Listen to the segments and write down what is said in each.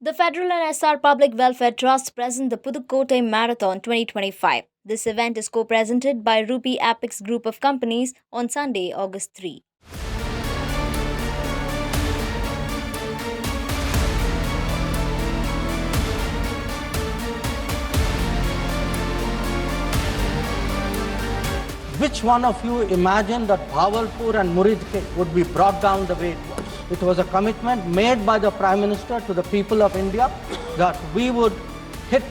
The Federal and SR Public Welfare Trust present the Pudukkottai Marathon 2025. This event is co-presented by Rupee Apex Group of Companies on Sunday, August 3. Which one of you imagined that Bhavalpur and Muridke would be brought down the way it was? It was a commitment made by the Prime Minister to the people of India that we would hit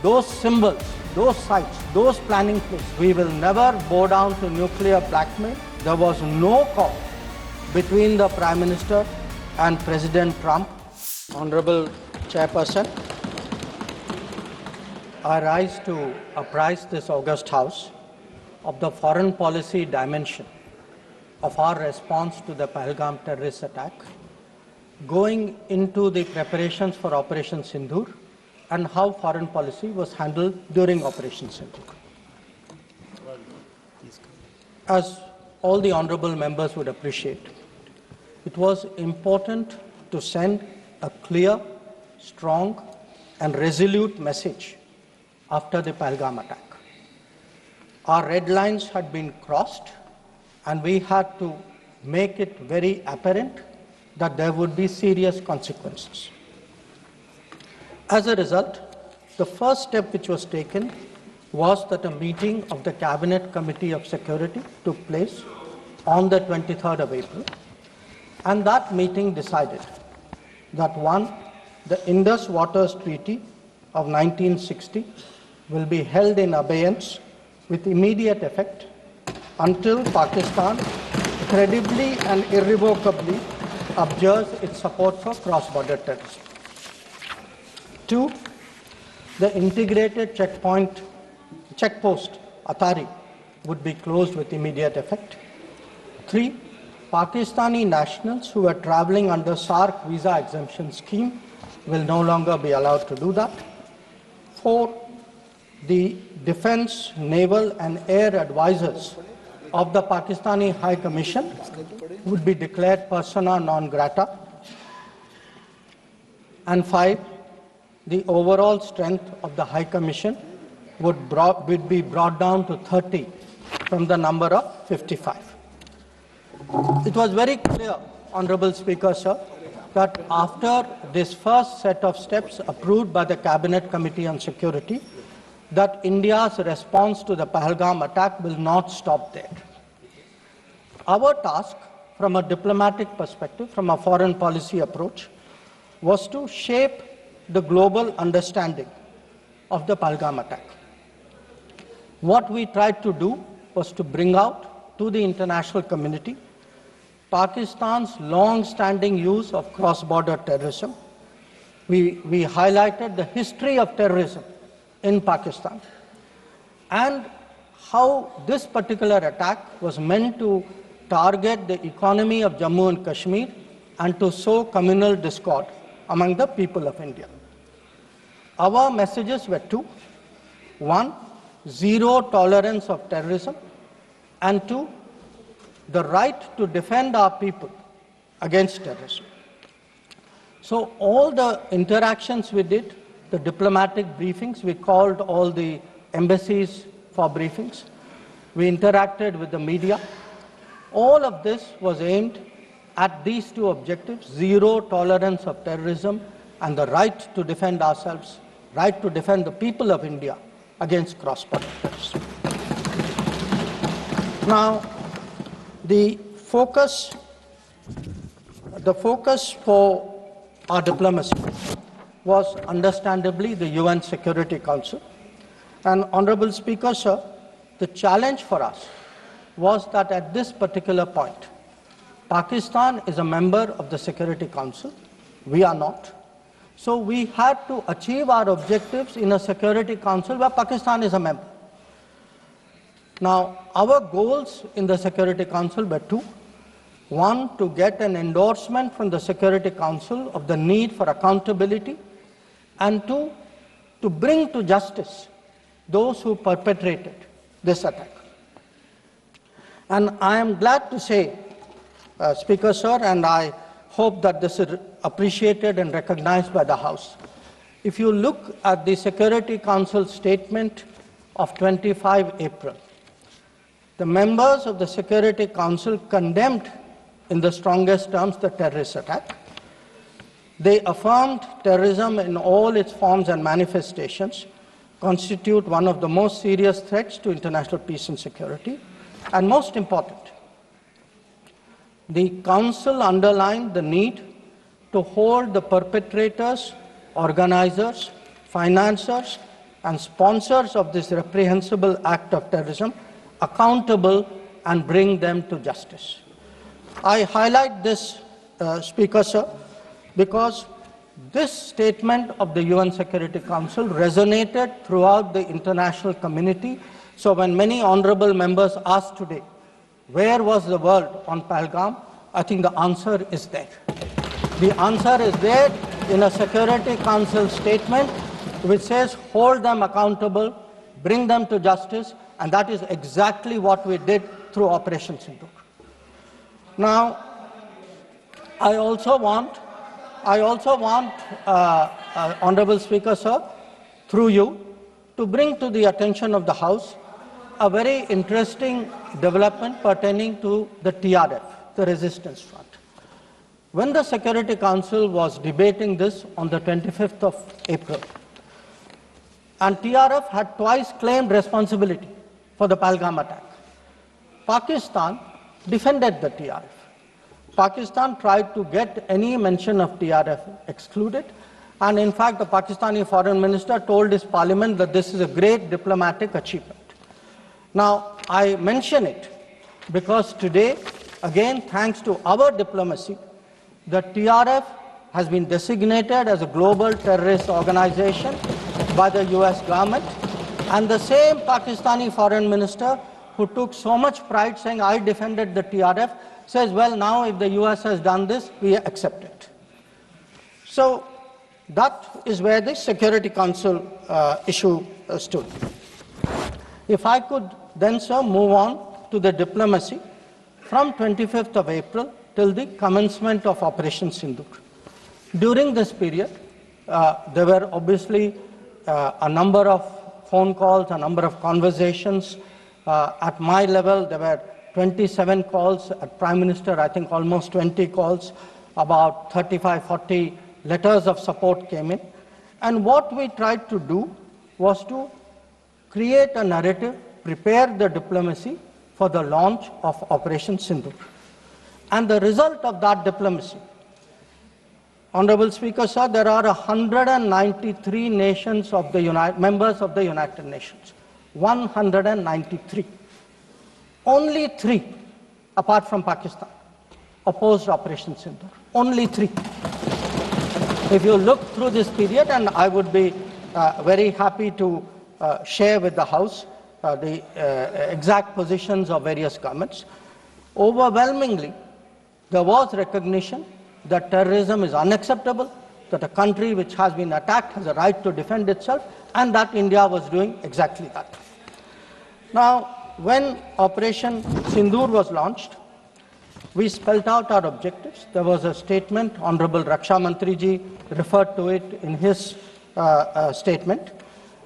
those symbols, those sites, those planning places. We will never bow down to nuclear blackmail. There was no call between the Prime Minister and President Trump. Honorable Chairperson, I rise to apprise this august House of the foreign policy dimension of our response to the Pahalgam terrorist attack, going into the preparations for Operation Sindoor and how foreign policy was handled during Operation Sindoor. As all the honorable members would appreciate, it was important to send a clear, strong and resolute message after the Pahalgam attack. Our red lines had been crossed and we had to make it very apparent that there would be serious consequences. As a result, the first step which was taken was that a meeting of the Cabinet Committee of Security took place on the 23rd of April, and that meeting decided that one, the Indus Waters Treaty of 1960 will be held in abeyance with immediate effect until Pakistan credibly and irrevocably abjures its support for cross-border terrorism. 2. The integrated checkpost Atari would be closed with immediate effect. 3. Pakistani nationals who are traveling under SARC visa exemption scheme will no longer be allowed to do that. 4. The defense, naval and air advisors of the Pakistani High Commission would be declared persona non grata. And 5, the overall strength of the High Commission would be brought down to 30 from the number of 55. It was very clear, Honorable Speaker, sir, that after this first set of steps approved by the Cabinet Committee on Security, that India's response to the Pahalgam attack will not stop there. Our task, from a diplomatic perspective, from a foreign policy approach, was to shape the global understanding of the Pahalgam attack. What we tried to do was to bring out to the international community Pakistan's long-standing use of cross-border terrorism. We highlighted the history of terrorism in Pakistan and how this particular attack was meant to target the economy of Jammu and Kashmir and to sow communal discord among the people of India. Our messages were two. 1, zero tolerance of terrorism, and 2, the right to defend our people against terrorism. So all the interactions we did, the diplomatic briefings, we called all the embassies for briefings. We interacted with the media. All of this was aimed at these two objectives: zero tolerance of terrorism and the right to defend ourselves, right to defend the people of India against cross-border terrorism. Now, the focus for our diplomacy was understandably the UN Security Council. And Honorable Speaker, sir, the challenge for us was that at this particular point, Pakistan is a member of the Security Council. We are not. So we had to achieve our objectives in a Security Council where Pakistan is a member. Now, our goals in the Security Council were two. 1, to get an endorsement from the Security Council of the need for accountability, and 2, to bring to justice those who perpetrated this attack. And I am glad to say, Speaker, sir, and I hope that this is appreciated and recognized by the House. If you look at the Security Council statement of 25 April, the members of the Security Council condemned in the strongest terms the terrorist attack. They affirmed terrorism in all its forms and manifestations constitute one of the most serious threats to international peace and security. And most important, the Council underlined the need to hold the perpetrators, organizers, financiers, and sponsors of this reprehensible act of terrorism accountable and bring them to justice. I highlight this, Speaker, sir, because this statement of the UN Security Council resonated throughout the international community. So when many honorable members asked today, where was the world on Pahalgam? I think the answer is there. The answer is there in a Security Council statement which says hold them accountable, bring them to justice, and that is exactly what we did through Operation Sindoor. Now, I also want, Honorable Speaker, sir, through you, to bring to the attention of the House a very interesting development pertaining to the TRF, the Resistance Front. When the Security Council was debating this on the 25th of April, and TRF had twice claimed responsibility for the Pahalgam attack, Pakistan defended the TRF. Pakistan tried to get any mention of TRF excluded, and in fact the Pakistani Foreign Minister told his parliament that this is a great diplomatic achievement. Now, I mention it because today, again, thanks to our diplomacy, the TRF has been designated as a global terrorist organization by the US government, and the same Pakistani Foreign Minister who took so much pride saying, I defended the TRF, says, well, now if the US has done this, we accept it. So that is where the Security Council issue stood. If I could then, sir, move on to the diplomacy from 25th of April till the commencement of Operation Sindoor. During this period, there were obviously a number of phone calls, a number of conversations. At my level, there were 27 calls. At Prime Minister, I think almost 20 calls. About 35, 40 letters of support came in. And what we tried to do was to create a narrative, prepare the diplomacy for the launch of Operation Sindoor. And the result of that diplomacy, Honorable Speaker, sir, there are 193 nations of the members of the United Nations. 193. Only 3, apart from Pakistan, opposed Operation Sindoor. Only 3. If you look through this period, and I would be very happy to share with the House the exact positions of various governments, overwhelmingly, there was recognition that terrorism is unacceptable, that a country which has been attacked has a right to defend itself, and that India was doing exactly that. Now, when Operation Sindoor was launched, we spelled out our objectives. There was a statement, Honorable Raksha Mantri ji referred to it in his statement,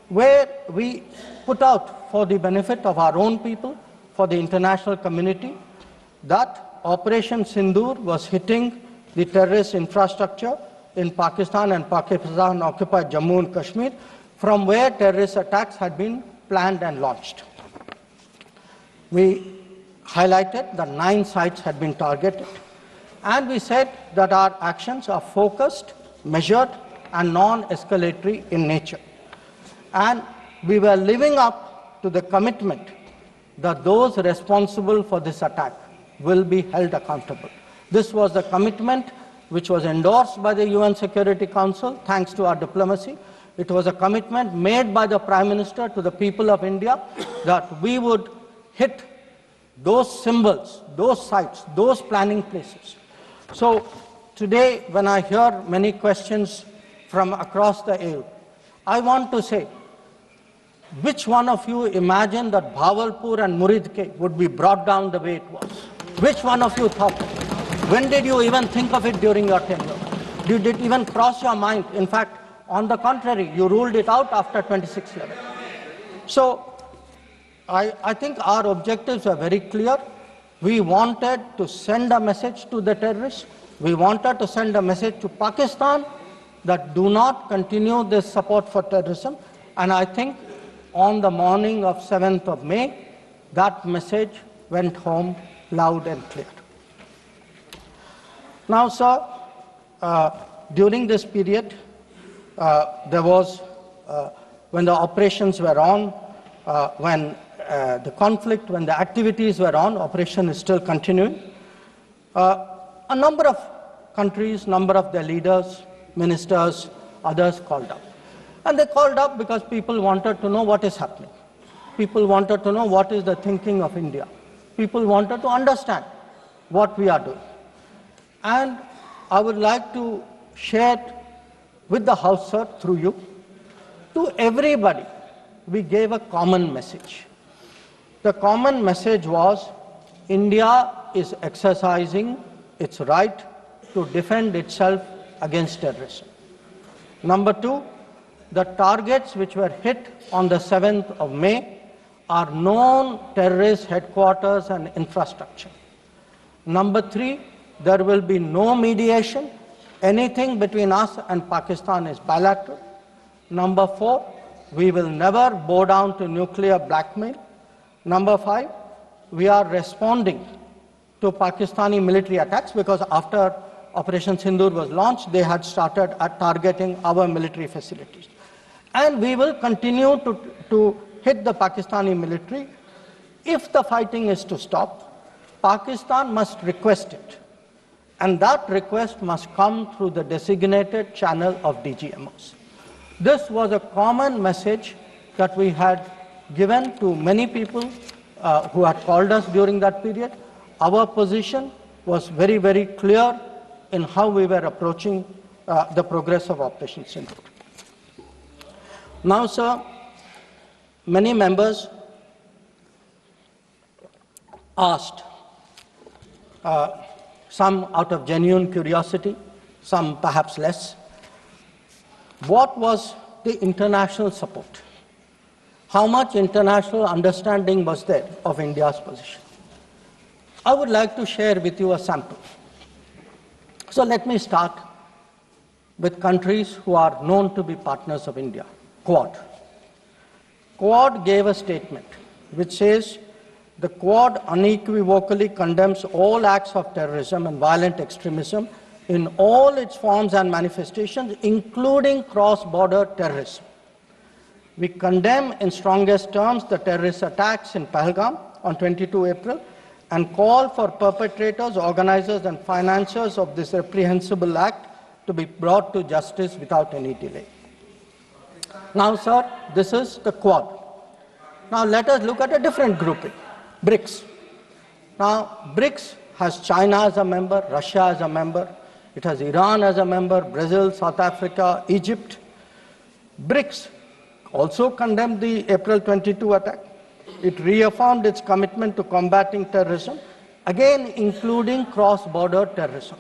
where we put out for the benefit of our own people, for the international community, that Operation Sindoor was hitting the terrorist infrastructure in Pakistan and Pakistan-occupied Jammu and Kashmir, from where terrorist attacks had been planned and launched. We highlighted that 9 sites had been targeted, and we said that our actions are focused, measured, and non-escalatory in nature. And we were living up to the commitment that those responsible for this attack will be held accountable. This was the commitment which was endorsed by the UN Security Council, thanks to our diplomacy. It was a commitment made by the Prime Minister to the people of India that we would hit those symbols, those sites, those planning places. So today, when I hear many questions from across the aisle, I want to say, which one of you imagined that Bhavalpur and Muridke would be brought down the way it was? Which one of you thought? When did you even think of it during your tenure? Did it even cross your mind? In fact, on the contrary, you ruled it out after 26/11. So I think our objectives were very clear. We wanted to send a message to the terrorists. We wanted to send a message to Pakistan that do not continue this support for terrorism. And I think on the morning of 7th of May, that message went home loud and clear. Now, sir, during this period, there was, when the operations were on, when the conflict, when the activities were on, operation is still continuing. A number of countries, number of their leaders, ministers, others called up. And they called up because people wanted to know what is happening. People wanted to know what is the thinking of India. People wanted to understand what we are doing. And I would like to share with the House, sir, through you, to everybody, we gave a common message. The common message was India is exercising its right to defend itself against terrorism. Number two, the targets which were hit on the 7th of May are known terrorist headquarters and infrastructure. Number three, there will be no mediation. Anything between us and Pakistan is bilateral. Number four, we will never bow down to nuclear blackmail. Number five, we are responding to Pakistani military attacks because after Operation Sindoor was launched, they had started targeting our military facilities. And we will continue to hit the Pakistani military. If the fighting is to stop, Pakistan must request it. And that request must come through the designated channel of DGMOs. This was a common message that we had given to many people who had called us during that period. Our position was very, very clear in how we were approaching the progress of Operation Sindoor. Now, sir, many members asked, some out of genuine curiosity, some perhaps less, what was the international support? How much international understanding was there of India's position? I would like to share with you a sample. So let me start with countries who are known to be partners of India. Quad. Quad gave a statement which says, the Quad unequivocally condemns all acts of terrorism and violent extremism in all its forms and manifestations, including cross-border terrorism. We condemn in strongest terms the terrorist attacks in Pahalgam on 22 April and call for perpetrators, organizers and financiers of this reprehensible act to be brought to justice without any delay. Now, sir, this is the Quad. Now, let us look at a different grouping, BRICS. Now, BRICS has China as a member, Russia as a member, it has Iran as a member, Brazil, South Africa, Egypt. BRICS also condemned the April 22 attack. It reaffirmed its commitment to combating terrorism, again including cross-border terrorism.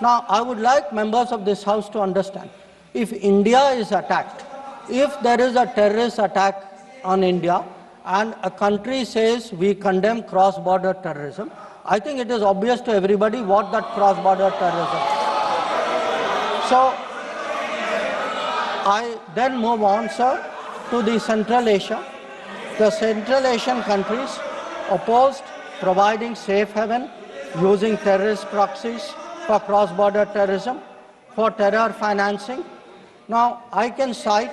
Now, I would like members of this House to understand, if India is attacked, if there is a terrorist attack on India and a country says we condemn cross-border terrorism, I think it is obvious to everybody what that cross-border terrorism is. So, I then move on, sir, to the Central Asia. The Central Asian countries opposed providing safe haven using terrorist proxies for cross-border terrorism, for terror financing. Now, I can cite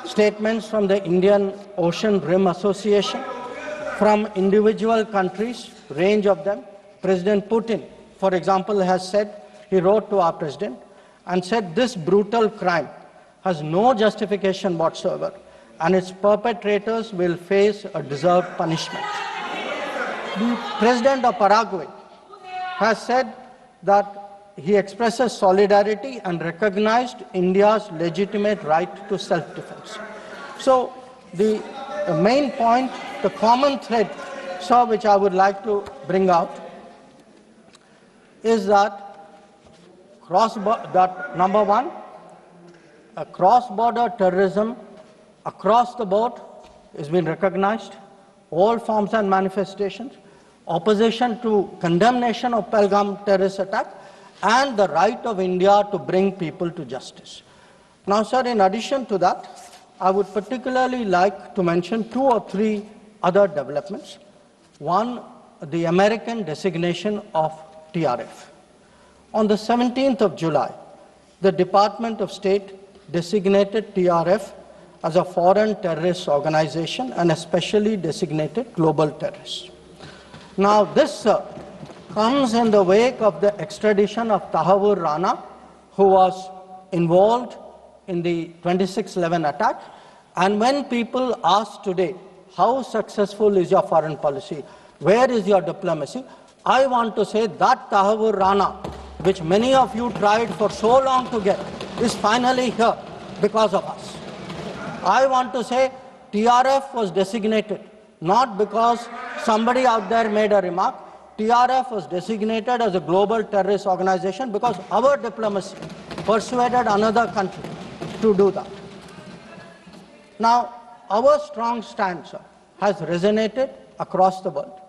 statements from the Indian Ocean Rim Association, from individual countries, range of them. President Putin, for example, has said, he wrote to our president and said this brutal crime has no justification whatsoever and its perpetrators will face a deserved punishment. The President of Paraguay has said that he expresses solidarity and recognized India's legitimate right to self-defense. So the main point, the common thread, sir, which I would like to bring out is that number one, cross-border terrorism across the board has been recognized, all forms and manifestations, opposition to condemnation of Pahalgam terrorist attack, and the right of India to bring people to justice. Now, sir, in addition to that, I would particularly like to mention 2 or 3 other developments. One, the American designation of TRF. On the 17th of July, the Department of State designated TRF as a foreign terrorist organization and especially designated global terrorist. Now, this comes in the wake of the extradition of tahawwur Rana, who was involved in the 26/11 attack. And when people ask today, how successful is your foreign policy? Where is your diplomacy? I want to say that tahawwur Rana, which many of you tried for so long to get, is finally here because of us. I want to say TRF was designated not because somebody out there made a remark. TRF was designated as a global terrorist organization because our diplomacy persuaded another country to do that. Now, our strong stance has resonated across the world.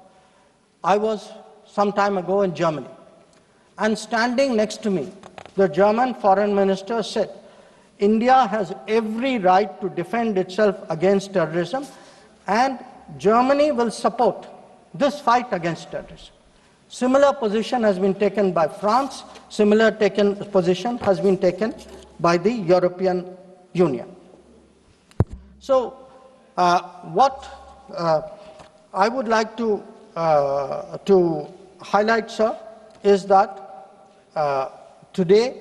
I was some time ago in Germany, and standing next to me, the German foreign minister said, India has every right to defend itself against terrorism, and Germany will support this fight against terrorism. Similar position has been taken by France. Similar position has been taken by the European Union. So, what I would like to highlight, sir, is that today,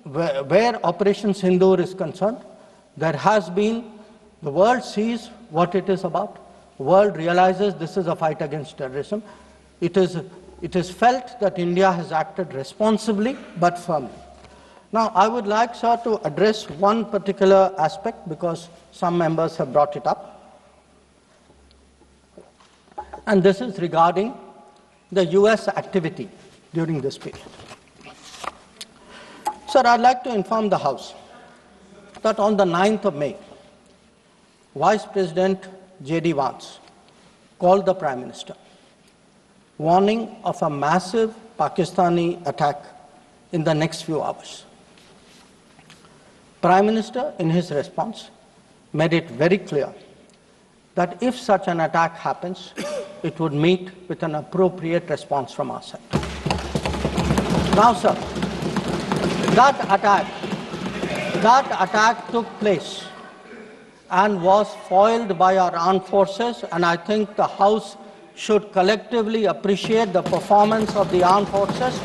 where Operation Sindoor is concerned, there has been, the world sees what it is about. The world realizes this is a fight against terrorism. It is felt that India has acted responsibly but firmly. Now, I would like, sir, to address one particular aspect because some members have brought it up. And this is regarding the US activity during this period. Sir, I'd like to inform the House that on the 9th of May, Vice President J.D. Vance called the Prime Minister, warning of a massive Pakistani attack in the next few hours. Prime Minister, in his response, made it very clear that if such an attack happens, it would meet with an appropriate response from our side. Now, sir, that attack took place and was foiled by our armed forces, and I think the House should collectively appreciate the performance of the armed forces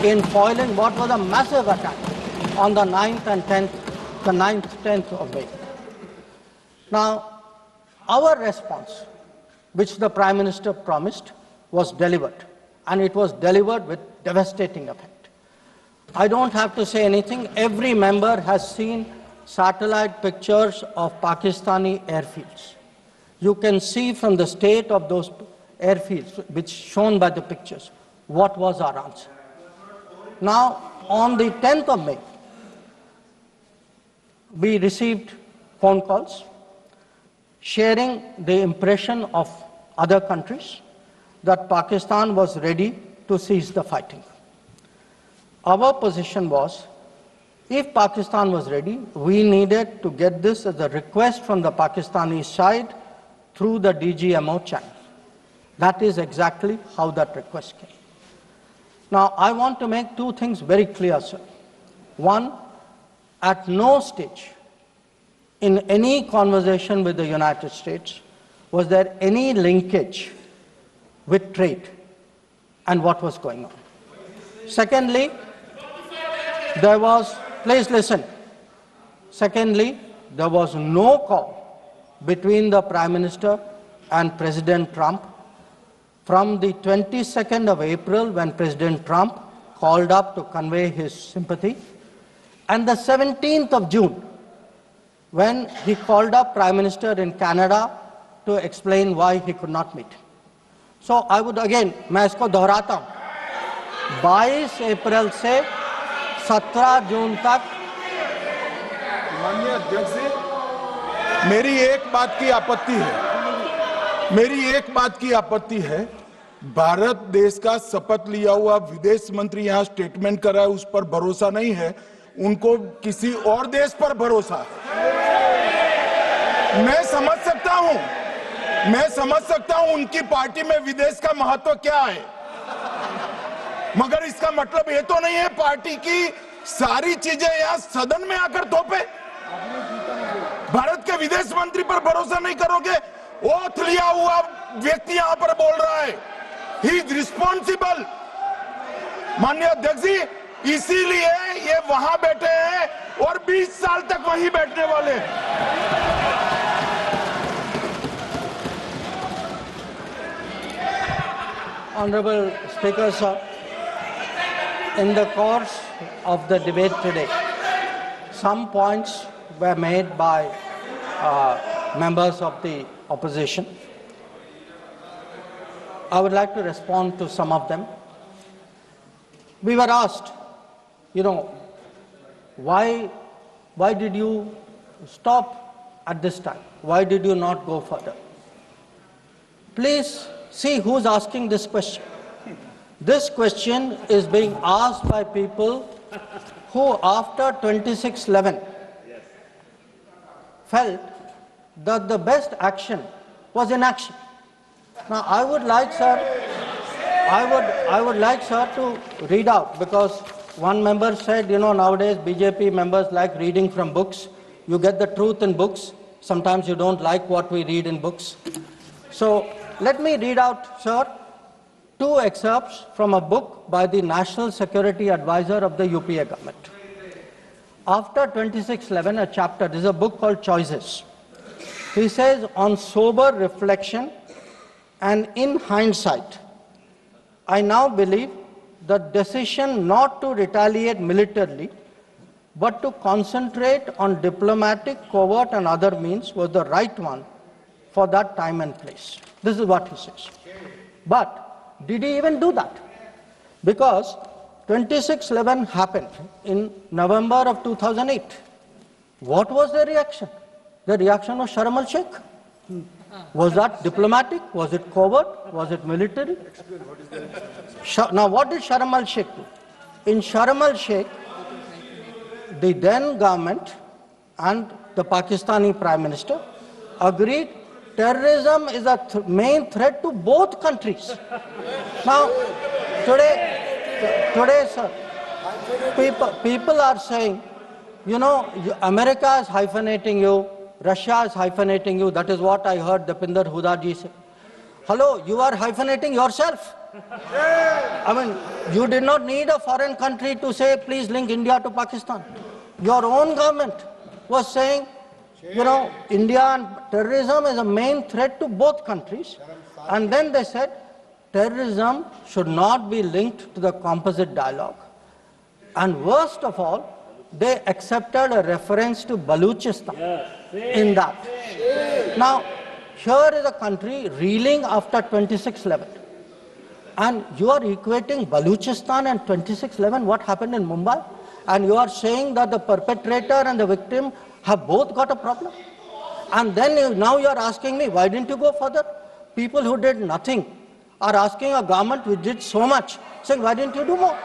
in foiling what was a massive attack on the 9th and 10th of May. Now, our response, which the Prime Minister promised, was delivered, and it was delivered with devastating effect. I don't have to say anything. Every member has seen satellite pictures of Pakistani airfields. You can see from the state of those airfields, which shown by the pictures, what was our answer. Now, on the 10th of May, we received phone calls sharing the impression of other countries that Pakistan was ready to cease the fighting. Our position was, if Pakistan was ready, we needed to get this as a request from the Pakistani side through the DGMO channel. That is exactly how that request came. Now, I want to make 2 things very clear, sir. One, at no stage in any conversation with the United States was there any linkage with trade and what was going on. Secondly, there was, please listen. Secondly, there was no call between the Prime Minister and President Trump from the 22nd of April, when President Trump called up to convey his sympathy, and the 17th of June, when he called up Prime Minister in Canada to explain why he could not meet. So I would again, मैं इसको दोहराता हूँ, 22 अप्रैल से 17 जून तक। माननीय अध्यक्ष जी, मेरी एक बात की आपत्ति है, भारत देश का शपथ लिया हुआ विदेश मंत्री यहाँ स्टेटमेंट कर रहा है, उस पर भरोसा नहीं है, उनको किसी और देश पर भरोसा है। मैं समझ सकता हूं उनकी पार्टी में विदेश का महत्व क्या है, मगर इसका मतलब ये तो नहीं है पार्टी की सारी चीजें यहाँ सदन में आकर थोपे। भारत के विदेश मंत्री पर भरोसा नहीं करोगे? ओथ लिया हुआ व्यक्ति यहाँ पर बोल रहा है, ही इज रिस्पॉन्सिबल। माननीय अध्यक्ष जी, इसीलिए ये वहां बैठे हैं और 20 साल तक वहीं बैठने वाले हैं। Honorable Speaker, sir, in the course of the debate today, some points were made by members of the opposition. I would like to respond to some of them. We were asked, why did you stop at this time? Why did you not go further? Please see who's asking this question. This question is being asked by people who, after 26/11, felt that the best action was inaction. Now, I would like, sir, to read out, because one member said, nowadays BJP members like reading from books. You get the truth in books. Sometimes you don't like what we read in books. So let me read out, sir, 2 excerpts from a book by the National Security Advisor of the UPA government. After 26/11, a chapter, this is a book called Choices. He says, on sober reflection and in hindsight, I now believe the decision not to retaliate militarily, but to concentrate on diplomatic, covert and other means was the right one for that time and place. This is what he says. But did he even do that? Because 26/11 happened in November of 2008. What was the reaction? The reaction was Sharm el-Sheikh. Was that diplomatic? Was it covert? Was it military? Now, what did Sharm el-Sheikh do? In Sharm el-Sheikh, the then government and the Pakistani Prime Minister agreed terrorism is a main threat to both countries. Now, today, sir, people are saying, America is hyphenating you, Russia is hyphenating you. That is what I heard Deepinder Hudaji say. Hello, you are hyphenating yourself. I mean, you did not need a foreign country to say, please link India to Pakistan. Your own government was saying, India and terrorism is a main threat to both countries. And then they said, terrorism should not be linked to the composite dialogue. And worst of all, they accepted a reference to Baluchistan in that. Now, here is a country reeling after 26/11. And you are equating Baluchistan and 26/11, what happened in Mumbai, and you are saying that the perpetrator and the victim have both got a problem. And then now you are asking me, why didn't you go further? People who did nothing are asking a government which did so much, saying, why didn't you do more?